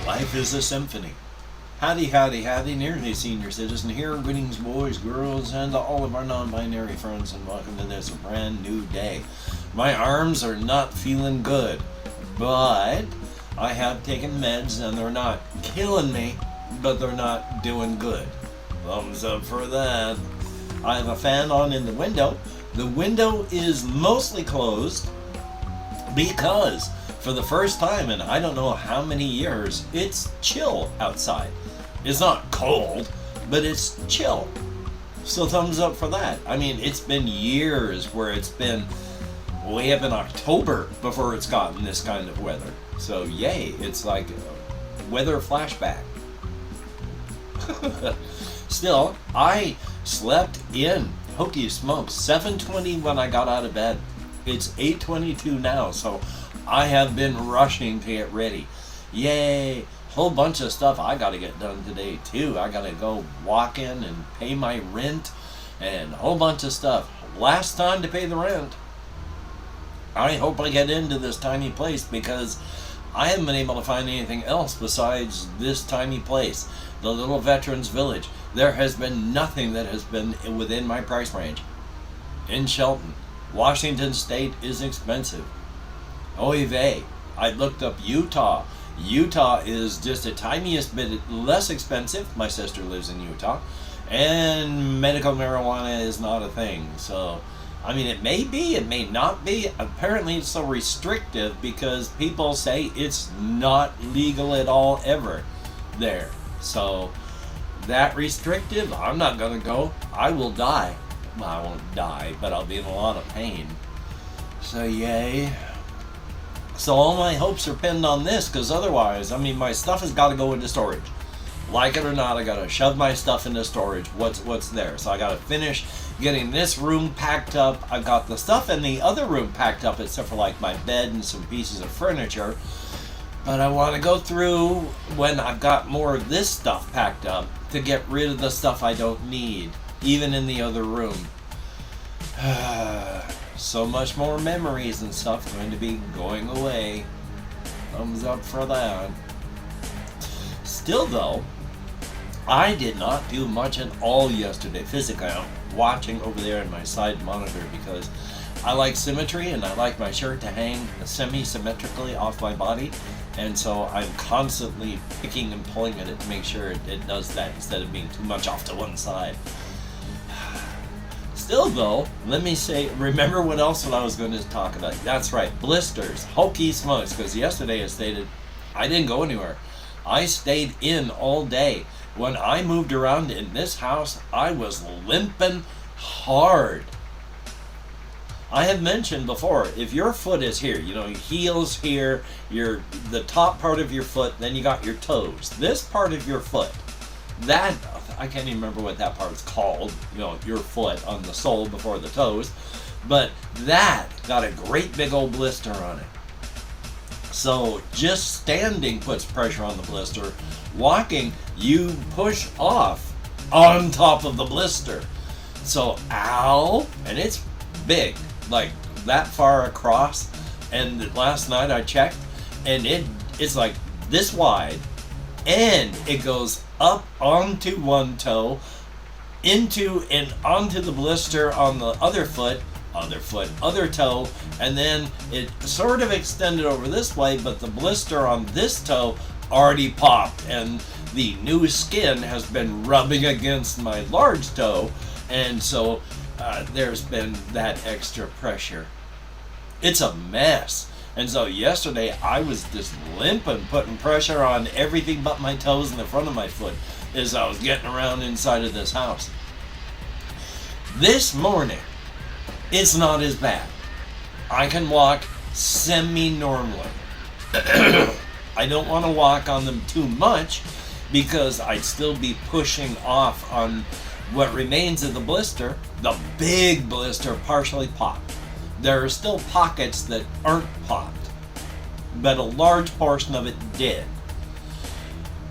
Life is a symphony. Howdy, howdy, howdy, nearly senior citizen here. Greetings, boys, girls, and all of our non-binary friends, and welcome to this brand new day. My arms are not feeling good, but I have taken meds, and they're not killing me, but they're not doing good. Thumbs up for that. I have a fan on in the window. The window is mostly closed because for the first time in I don't know how many years, it's chill outside. It's not cold, but it's chill. So thumbs up for that. I mean, it's been years where it's been way up in October before it's gotten this kind of weather. So yay, it's like a weather flashback. Still, I slept in, hokey smokes, 7:20 when I got out of bed. It's 8:22 now, so I have been rushing to get ready. Yay! Whole bunch of stuff I gotta get done today too. I gotta go walk in and pay my rent and a whole bunch of stuff. Last time to pay the rent. I hope I get into this tiny place because I haven't been able to find anything else besides this tiny place. The little veterans village. There has been nothing that has been within my price range. In Shelton, Washington State is expensive. Oy vey, I looked up Utah. Utah is just a tiniest bit less expensive. My sister lives in Utah. And medical marijuana is not a thing. So, I mean, it may be, it may not be. Apparently it's so restrictive because people say it's not legal at all ever there. So, that restrictive, I'm not going to go. I will die. Well, I won't die, but I'll be in a lot of pain. So, yay. So all my hopes are pinned on this, because otherwise, I mean, my stuff has got to go into storage. Like it or not, I got to shove my stuff into storage. What's there? So I got to finish getting this room packed up. I've got the stuff in the other room packed up, except for like my bed and some pieces of furniture. But I want to go through when I've got more of this stuff packed up to get rid of the stuff I don't need, even in the other room. So much more memories and stuff going to be going away. Thumbs up for that. Still though, I did not do much at all yesterday physically. I'm watching over there in my side monitor because I like symmetry and I like my shirt to hang semi-symmetrically off my body. And so I'm constantly picking and pulling at it to make sure it does that instead of being too much off to one side. Still though, let me say, remember what else I was going to talk about. That's right, blisters, hokey smokes, because yesterday I stated I didn't go anywhere. I stayed in all day. When I moved around in this house, I was limping hard. I have mentioned before, if your foot is here, you know, your heels here, the top part of your foot, then you got your toes. This part of your foot, that, I can't even remember what that part's called, you know, your foot on the sole before the toes, but that got a great big old blister on it. So just standing puts pressure on the blister. Walking, you push off on top of the blister. So, ow, and it's big, like that far across. And last night I checked, and it's like this wide, and it goes up onto one toe, into and onto the blister on the other toe, and then it sort of extended over this way, but the blister on this toe already popped, and the new skin has been rubbing against my large toe, and so there's been that extra pressure. It's a mess. And so yesterday I was just limping, putting pressure on everything but my toes and the front of my foot as I was getting around inside of this house. This morning, it's not as bad. I can walk semi-normally. I don't want to walk on them too much because I'd still be pushing off on what remains of the blister. The big blister partially popped. There are still pockets that aren't popped, but a large portion of it did.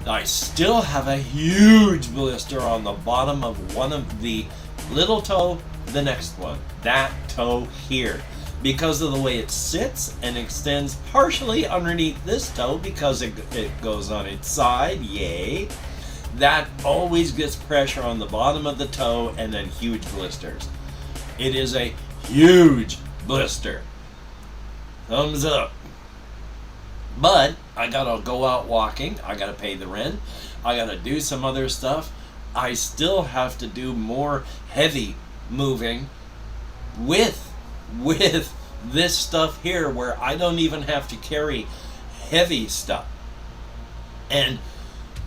I still have a huge blister on the bottom of one of the little toe, the next one, that toe here. because of the way it sits and extends partially underneath this toe because it goes on its side, yay. That always gets pressure on the bottom of the toe and then huge blisters. It is a huge blister. Thumbs up. But I gotta go out walking. I gotta pay the rent. I gotta do some other stuff. I still have to do more heavy moving with this stuff here where I don't even have to carry heavy stuff. And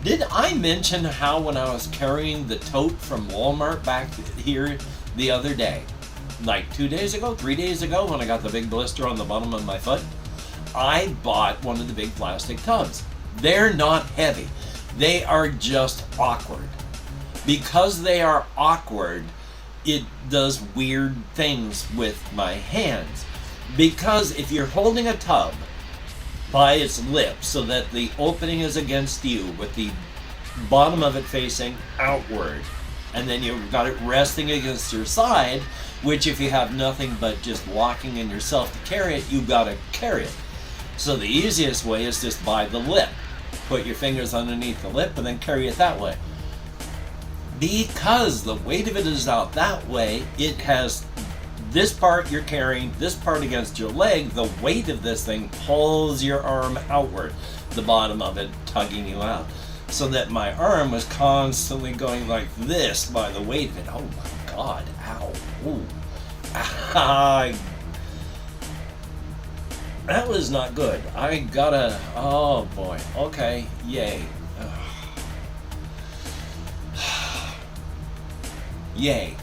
did I mention how when I was carrying the tote from Walmart back here the other day, like 2 days ago, 3 days ago, when I got the big blister on the bottom of my foot, I bought one of the big plastic tubs. They're not heavy. They are just awkward. Because they are awkward, it does weird things with my hands. Because if you're holding a tub by its lip so that the opening is against you with the bottom of it facing outward, and then you've got it resting against your side, which if you have nothing but just walking in yourself to carry it, you've got to carry it. So the easiest way is just by the lip. Put your fingers underneath the lip and then carry it that way. Because the weight of it is out that way, it has this part you're carrying, this part against your leg, the weight of this thing pulls your arm outward, the bottom of it tugging you out. So that my arm was constantly going like this by the weight of it. Oh my God, ow, ooh. That was not good. I gotta, oh boy, okay, yay. Yay.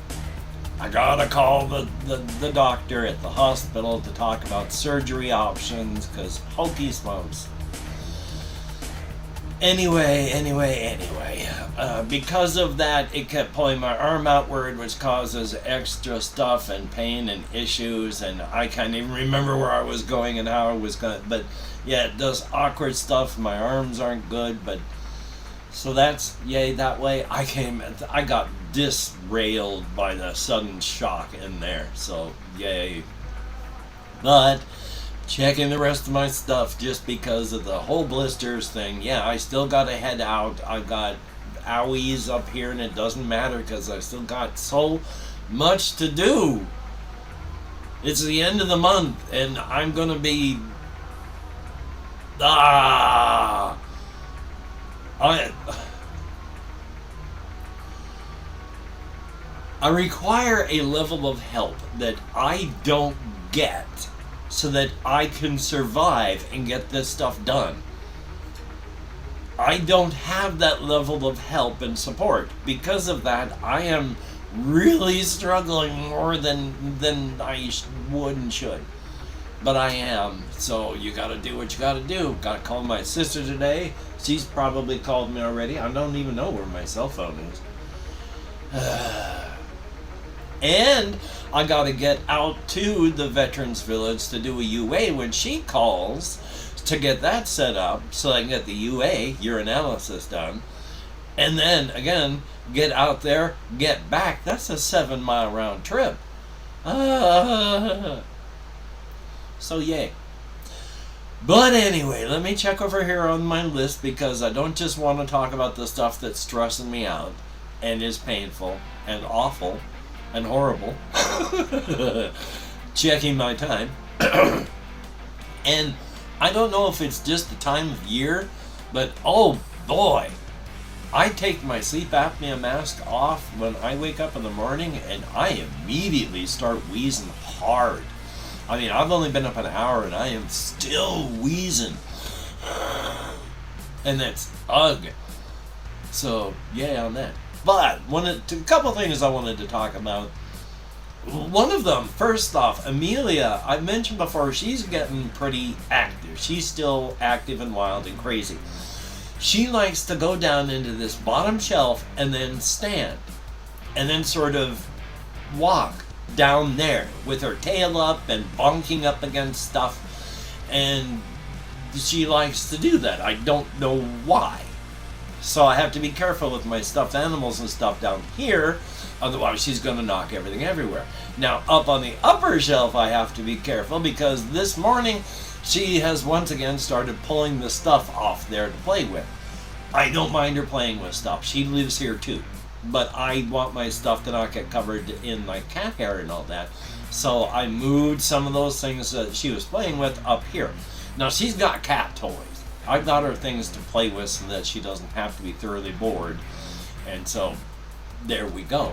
I gotta call the doctor at the hospital to talk about surgery options, because hokey smokes. Anyway, because of that, it kept pulling my arm outward, which causes extra stuff and pain and issues, and I can't even remember where I was going and how I was going, but yeah, it does awkward stuff. My arms aren't good, but so that's yay that way. I got disrailed by the sudden shock in there, so yay. But checking the rest of my stuff just because of the whole blisters thing. Yeah, I still got to head out. I've got owies up here, and it doesn't matter because I still got so much to do. It's the end of the month, and I'm gonna be I require a level of help that I don't get so that I can survive and get this stuff done. I don't have that level of help and support. Because of that, I am really struggling more than I would and should. But I am, so you gotta do what you gotta do. Gotta call my sister today. She's probably called me already. I don't even know where my cell phone is. And I gotta get out to the Veterans Village to do a UA when she calls to get that set up so I can get the UA, urinalysis, done. And then, again, get out there, get back. That's a 7-mile round trip. So, yay. But anyway, let me check over here on my list because I don't just want to talk about the stuff that's stressing me out and is painful and awful and horrible. Checking my time. And I don't know if it's just the time of year, but oh boy, I take my sleep apnea mask off when I wake up in the morning and I immediately start wheezing hard. I mean, I've only been up an hour and I am still wheezing. And that's ugh. So, yeah, on that. But a couple things I wanted to talk about. One of them, first off, Amelia, I mentioned before, she's getting pretty active. She's still active and wild and crazy. She likes to go down into this bottom shelf and then stand. And then sort of walk down there with her tail up and bonking up against stuff. And she likes to do that. I don't know why. So I have to be careful with my stuffed animals and stuff down here, otherwise she's going to knock everything everywhere. Now up on the upper shelf I have to be careful because this morning she has once again started pulling the stuff off there to play with. I don't mind her playing with stuff. She lives here too. But I want my stuff to not get covered in like cat hair and all that. So I moved some of those things that she was playing with up here. Now she's got cat toys. I've got her things to play with so that she doesn't have to be thoroughly bored. And so there we go.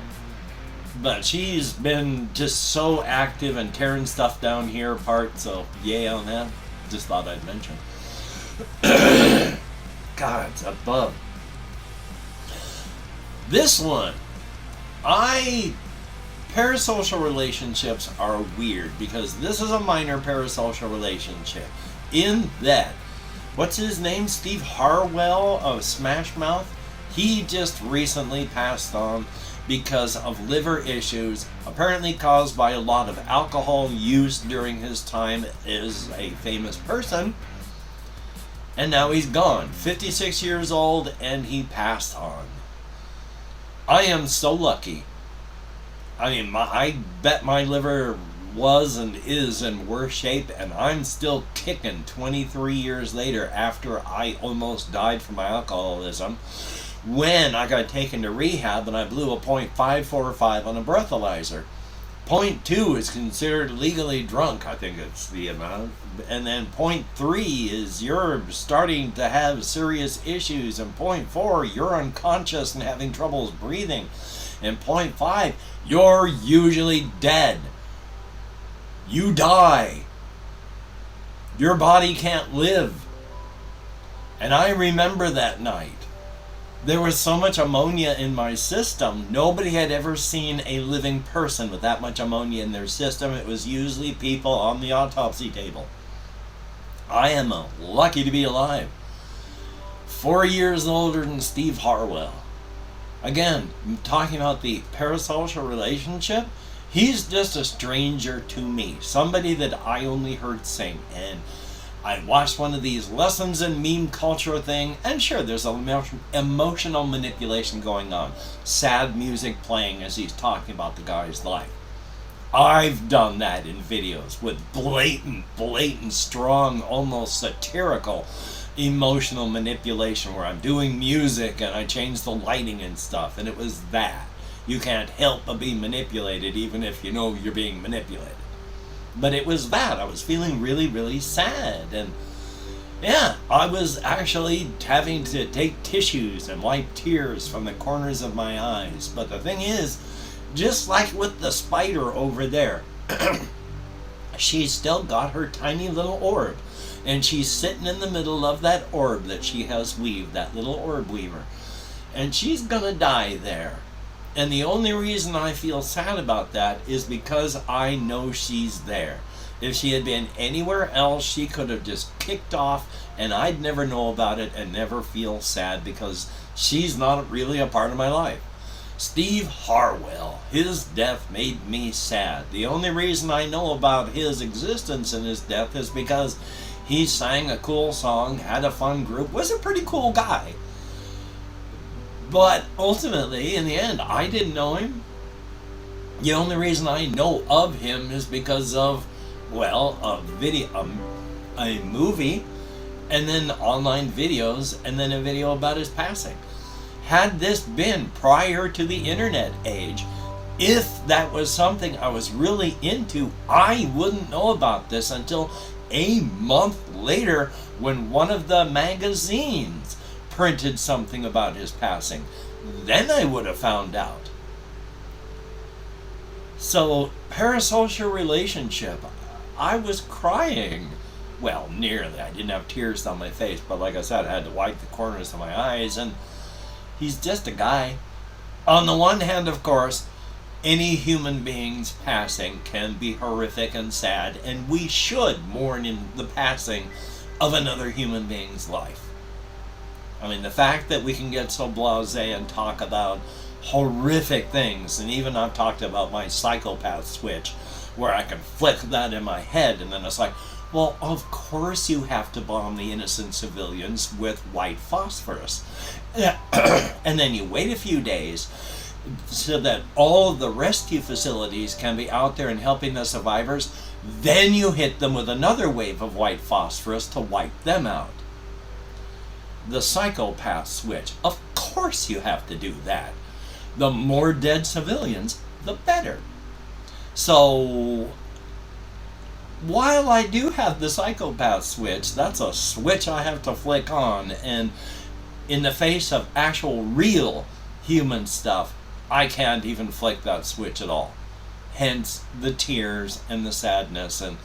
But she's been just so active and tearing stuff down here apart, so yay on that. Just thought I'd mention. God, it's a bug. This one, parasocial relationships are weird because this is a minor parasocial relationship. In that, what's his name? Steve Harwell of Smash Mouth? He just recently passed on because of liver issues, apparently caused by a lot of alcohol use during his time as a famous person. And now he's gone, 56 years old, and he passed on. I am so lucky. I mean, I bet my liver was and is in worse shape, and I'm still kicking 23 years later after I almost died from my alcoholism, when I got taken to rehab and I blew a .545 on a breathalyzer. .2 is considered legally drunk, I think it's the amount. And then .3 is you're starting to have serious issues. And .4, you're unconscious and having troubles breathing. And .5, you're usually dead. You die. Your body can't live. And I remember that night. There was so much ammonia in my system. Nobody had ever seen a living person with that much ammonia in their system. It was usually people on the autopsy table. I am lucky to be alive. 4 years older than Steve Harwell. Again, talking about the parasocial relationship, he's just a stranger to me. Somebody that I only heard sing. And I watched one of these lessons in meme culture thing, and sure, there's emotional manipulation going on. Sad music playing as he's talking about the guy's life. I've done that in videos with blatant, strong, almost satirical emotional manipulation where I'm doing music and I change the lighting and stuff, and it was that. You can't help but be manipulated even if you know you're being manipulated. But it was that. I was feeling really sad. And yeah, I was actually having to take tissues and wipe tears from the corners of my eyes. But the thing is, just like with the spider over there, she's still got her tiny little orb. And she's sitting in the middle of that orb that she has weaved, that little orb weaver. And she's gonna die there. And the only reason I feel sad about that is because I know she's there. If she had been anywhere else, she could have just kicked off and I'd never know about it and never feel sad because she's not really a part of my life. Steve Harwell, his death made me sad. The only reason I know about his existence and his death is because he sang a cool song, had a fun group, was a pretty cool guy. But ultimately, in the end, I didn't know him. The only reason I know of him is because of, well, a movie, and then online videos, and then a video about his passing. Had this been prior to the internet age, if that was something I was really into, I wouldn't know about this until a month later when one of the magazines printed something about his passing. Then I would have found out. So, parasocial relationship. I was crying. Well, nearly. I didn't have tears on my face, but like I said, I had to wipe the corners of my eyes, and he's just a guy. On the one hand, of course, any human being's passing can be horrific and sad, and we should mourn in the passing of another human being's life. I mean, the fact that we can get so blasé and talk about horrific things, and even I've talked about my psychopath switch, where I can flick that in my head, and then it's like, Well, of course you have to bomb the innocent civilians with white phosphorus. And then you wait a few days so that all of the rescue facilities can be out there and helping the survivors. Then you hit them with another wave of white phosphorus to wipe them out. The psychopath switch. Of course you have to do that. The more dead civilians, the better. So, while I do have the psychopath switch, that's a switch I have to flick on, and in the face of actual real human stuff, I can't even flick that switch at all. Hence the tears and the sadness. And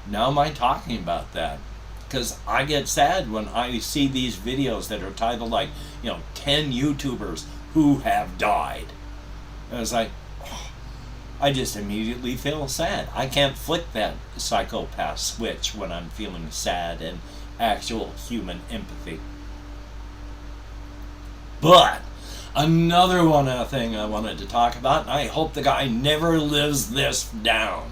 now am I talking about that? Because I get sad when I see these videos that are titled 10 YouTubers who have died. And it's like, I just immediately feel sad. I can't flick that psychopath switch when I'm feeling sad and actual human empathy. But another thing I wanted to talk about, and I hope the guy never lives this down.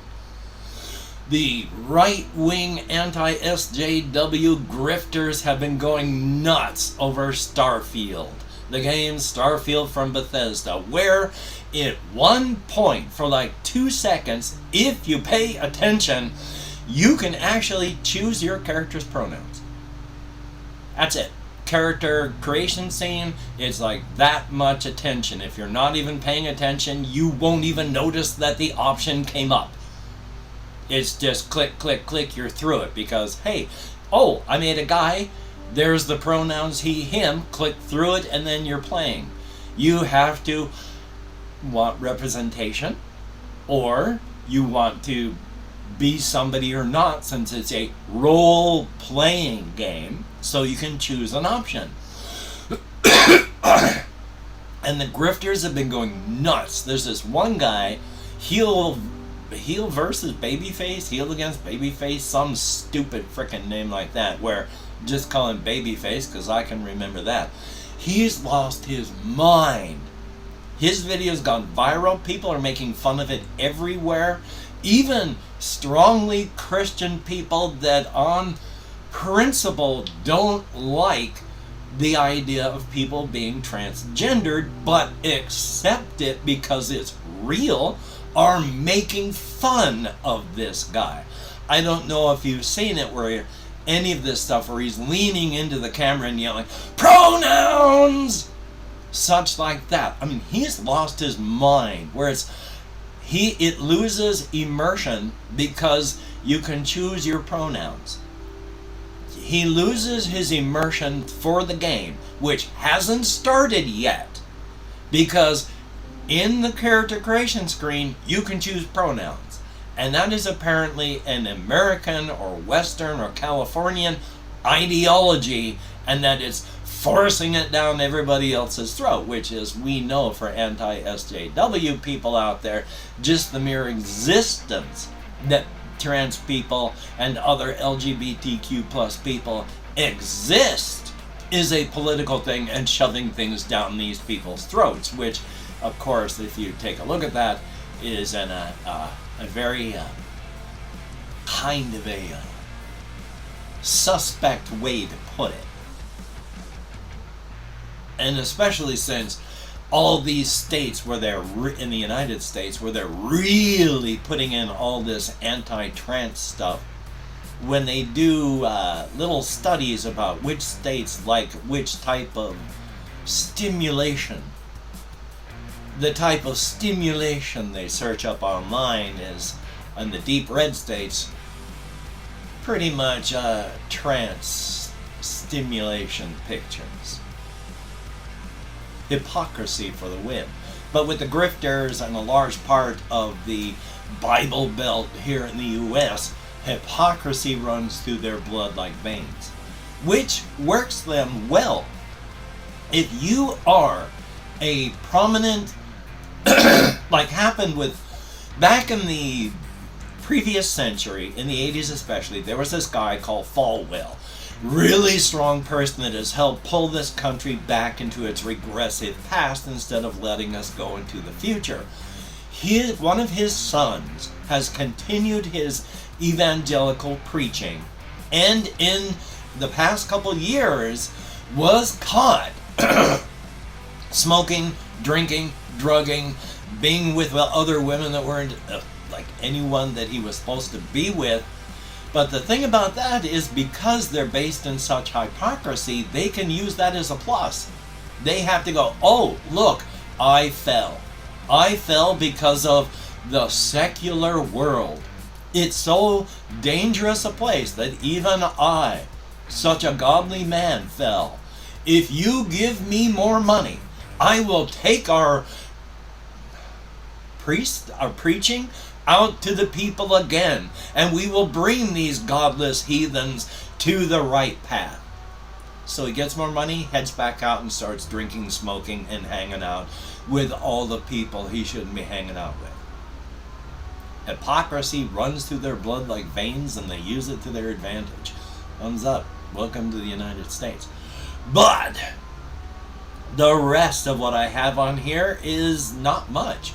The right-wing anti-SJW grifters have been going nuts over Starfield. The game Starfield from Bethesda, where at one point for 2 seconds, if you pay attention, you can actually choose your character's pronouns. That's it. Character creation scene is that much attention. If you're not even paying attention, you won't even notice that the option came up. It's just click, click, click, you're through it because, hey, I made a guy, there's the pronouns he, him, click through it, and then you're playing. You have to want representation, or you want to be somebody or not, since it's a role-playing game, so you can choose an option. And the grifters have been going nuts. There's this one guy, heel versus babyface, heel against babyface, some stupid frickin' name like that, where just call him babyface because I can remember that. He's lost his mind. His video's gone viral. People are making fun of it everywhere. Even strongly Christian people that on principle don't like the idea of people being transgendered but accept it because it's real, are making fun of this guy. I don't know if you've seen it where any of this stuff where he's leaning into the camera and yelling, "Pronouns!" Such like that. I mean, he's lost his mind, where it loses immersion because you can choose your pronouns. He loses his immersion for the game, which hasn't started yet, because in the character creation screen, you can choose pronouns. And that is apparently an American or Western or Californian ideology, and that it's forcing it down everybody else's throat, which is, we know for anti-SJW people out there, just the mere existence that trans people and other LGBTQ plus people exist is a political thing and shoving things down these people's throats, which, of course, if you take a look at that, is a very kind of a suspect way to put it. And especially since all these states where they're in the United States where they're really putting in all this anti-trans stuff, when they do little studies about which states like which type of stimulation, the type of stimulation they search up online is, in the deep red states, pretty much trans stimulation pictures. Hypocrisy for the win. But with the grifters and a large part of the Bible Belt here in the U.S., hypocrisy runs through their blood like veins, which works them well. If you are a prominent, like happened with, back in the previous century, in the 80s especially, there was this guy called Harwell. Really strong person that has helped pull this country back into its regressive past instead of letting us go into the future. One of his sons has continued his evangelical preaching and in the past couple years was caught smoking, drinking, drugging, being with other women that weren't like anyone that he was supposed to be with. But the thing about that is, because they're based in such hypocrisy, they can use that as a plus. They have to go, oh, look, I fell. I fell because of the secular world. It's so dangerous a place that even I, such a godly man, fell. If you give me more money, I will take our preaching out to the people again, and we will bring these godless heathens to the right path. So he gets more money, heads back out and starts drinking, smoking, and hanging out with all the people he shouldn't be hanging out with. Hypocrisy runs through their blood like veins, and they use it to their advantage. Thumbs up. Welcome to the United States. But the rest of what I have on here is not much.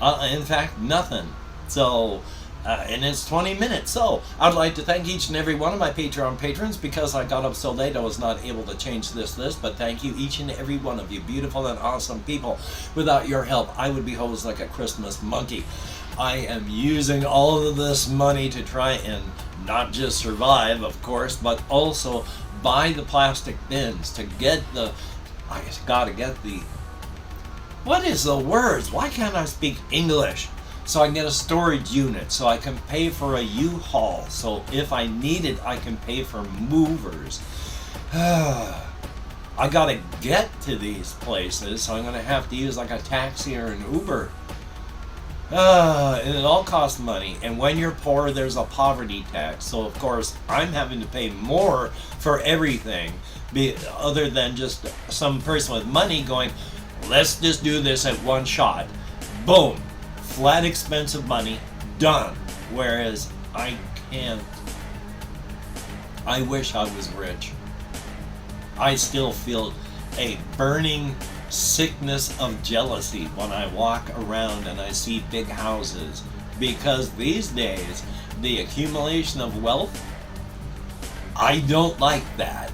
In fact, nothing. So, and it's 20 minutes. So, I'd like to thank each and every one of my Patreon patrons. Because I got up so late, I was not able to change this list. But thank you, each and every one of you, beautiful and awesome people. Without your help, I would be hosed like a Christmas monkey. I am using all of this money to try and not just survive, of course, but also buy the plastic bins to get the... I gotta get the... What is the words? Why can't I speak English? So I can get a storage unit, so I can pay for a U-Haul, so if I need it, I can pay for movers. I gotta get to these places, so I'm gonna have to use like a taxi or an Uber. And it all costs money, and when you're poor, there's a poverty tax. So of course, I'm having to pay more for everything, other than just some person with money going, let's just do this at one shot. Boom. Flat expensive money. Done. Whereas I can't. I wish I was rich. I still feel a burning sickness of jealousy when I walk around and I see big houses. Because these days, the accumulation of wealth, I don't like that.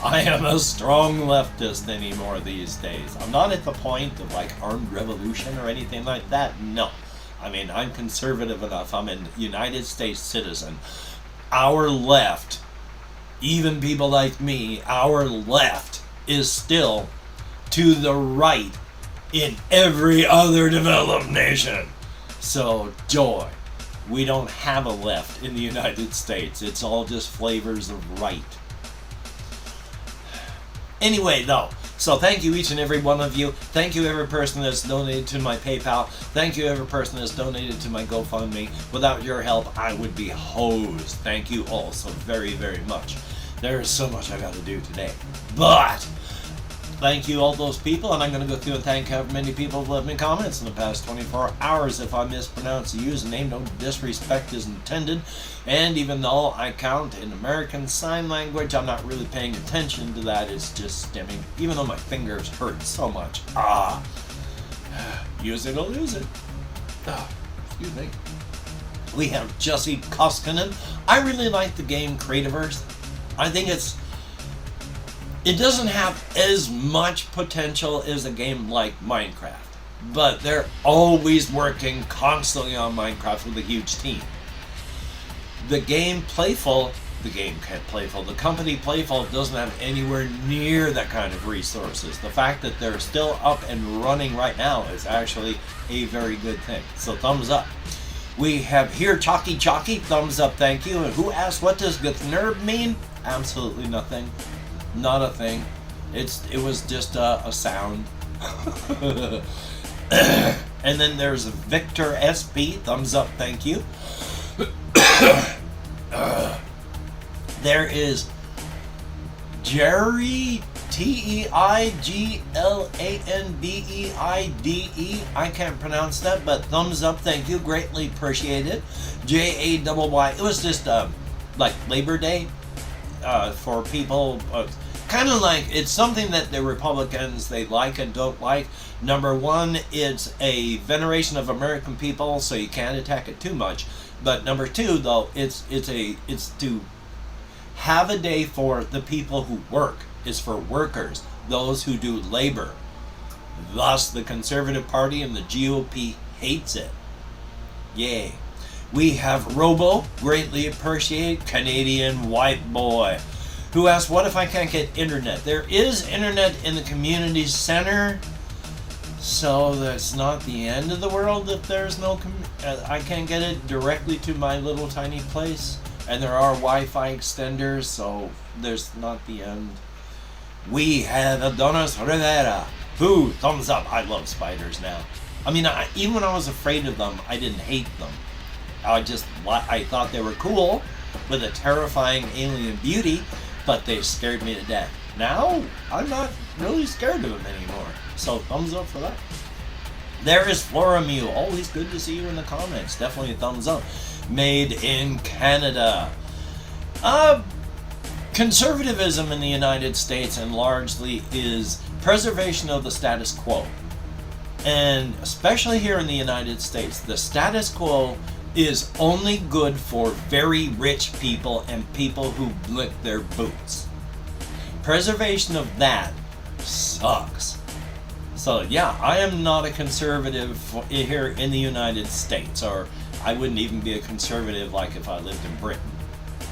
I am a strong leftist anymore these days. I'm not at the point of like armed revolution or anything like that. No. I mean, I'm conservative enough. I'm a United States citizen. Our left, even people like me, our left is still to the right in every other developed nation. So, joy. We don't have a left in the United States. It's all just flavors of right. Anyway, though, so thank you each and every one of you. Thank you every person that's donated to my PayPal. Thank you every person that's donated to my GoFundMe. Without your help, I would be hosed. Thank you all so very, very much. There is so much I got to do today. But thank you all those people, and I'm going to go through and thank however many people have left me comments in the past 24 hours. If I mispronounce the username, no disrespect is intended. And even though I count in American Sign Language, I'm not really paying attention to that. It's just stemming, even though my fingers hurt so much. Use it or lose it. Excuse me. We have Jussie Koskinen. I really like the game Creativerse. I think it doesn't have as much potential as a game like Minecraft, but they're always working constantly on Minecraft with a huge team. The company Playful doesn't have anywhere near that kind of resources. The fact that they're still up and running right now is actually a very good thing. So thumbs up. We have here Chalky, thumbs up, thank you. And who asked, what does Guthnurb mean? Absolutely nothing. Not a thing. It was just a sound. And then there's Victor SP, thumbs up, thank you. There is Jerry Teiglanbeide. I can't pronounce that, but thumbs up, thank you, greatly appreciated. JAYY. It was just like Labor Day for people. Kind of like, it's something that the Republicans, they like and don't like. Number one, it's a veneration of American people, so you can't attack it too much. But number two, though, it's to Have a day for the people who work. Is for workers, those who do labor. Thus, the Conservative Party and the GOP hates it. Yay. We have Robo, greatly appreciate, Canadian white boy, who asked, what if I can't get internet? There is internet in the community center, so that's not the end of the world if there's no... I can't get it directly to my little tiny place, and there are Wi-Fi extenders, so there's not the end. We have Adonis Rivera, who, thumbs up, I love spiders now. I mean, even when I was afraid of them, I didn't hate them. I thought they were cool, with a terrifying alien beauty, but they scared me to death. Now, I'm not really scared of them anymore. So, thumbs up for that. There is Floramew. Always good to see you in the comments. Definitely a thumbs up. Made in Canada. Conservatism in the United States and largely is preservation of the status quo. And especially here in the United States, the status quo is only good for very rich people and people who lick their boots. Preservation of that sucks. So yeah, I am not a conservative here in the United States, or I wouldn't even be a conservative like if I lived in Britain,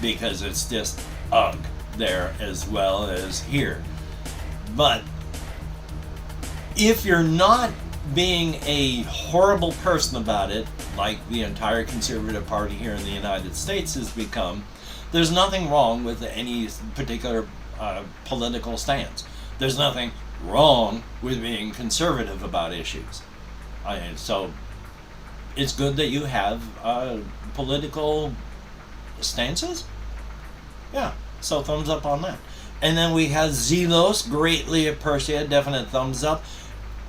because it's just ugh there as well as here. But if you're not being a horrible person about it, like the entire Conservative Party here in the United States has become, there's nothing wrong with any particular political stance. There's nothing wrong with being conservative about issues. So it's good that you have political stances. Yeah, so thumbs up on that. And then we have Zelos, greatly appreciated, definite thumbs up.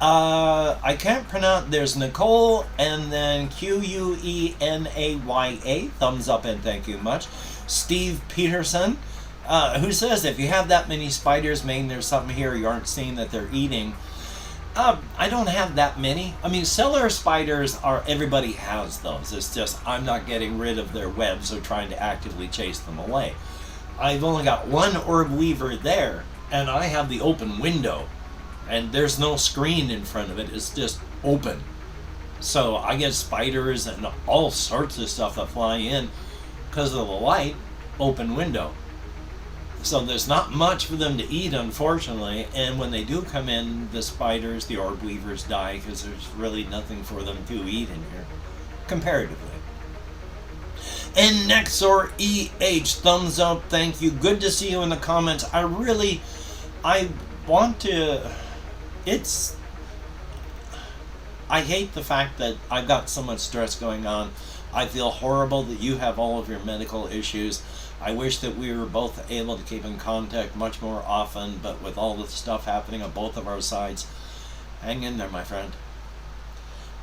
I can't pronounce, there's Nicole, and then Quenaya, thumbs up and thank you much. Steve Peterson, who says, if you have that many spiders, maybe there's something here you aren't seeing that they're eating. I don't have that many. I mean, cellar spiders everybody has those. It's just, I'm not getting rid of their webs or trying to actively chase them away. I've only got one orb weaver there, and I have the open window. And there's no screen in front of it, it's just open. So I get spiders and all sorts of stuff that fly in because of the light, open window. So there's not much for them to eat, unfortunately, and when they do come in, the spiders, the orb weavers die because there's really nothing for them to eat in here, comparatively. And Nexor EH, thumbs up, thank you. Good to see you in the comments. I want to... I hate the fact that I've got so much stress going on. I feel horrible that you have all of your medical issues. I wish that we were both able to keep in contact much more often, but with all the stuff happening on both of our sides, hang in there, my friend.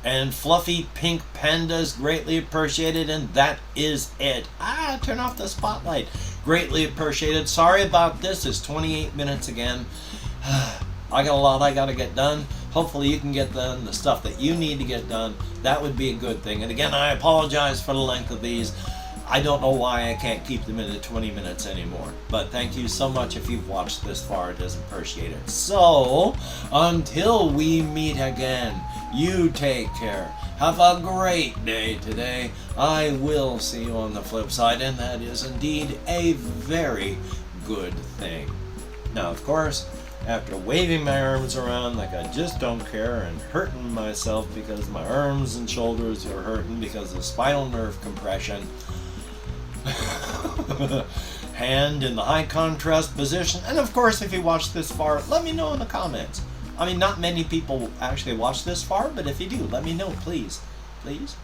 And Fluffy Pink Pandas, greatly appreciated, and that is it. Turn off the spotlight. Greatly appreciated. Sorry about this. It's 28 minutes again. I got a lot I got to get done. Hopefully you can get done the stuff that you need to get done. That would be a good thing. And again, I apologize for the length of these. I don't know why I can't keep them in the 20 minutes anymore. But thank you so much if you've watched this far. It is appreciated. So, until we meet again, you take care. Have a great day today. I will see you on the flip side, and that is indeed a very good thing. Now, of course, after waving my arms around like I just don't care and hurting myself because my arms and shoulders are hurting because of spinal nerve compression, hand in the high contrast position, and of course if you watch this far, let me know in the comments. I mean, not many people actually watch this far, but if you do, let me know, please. Please?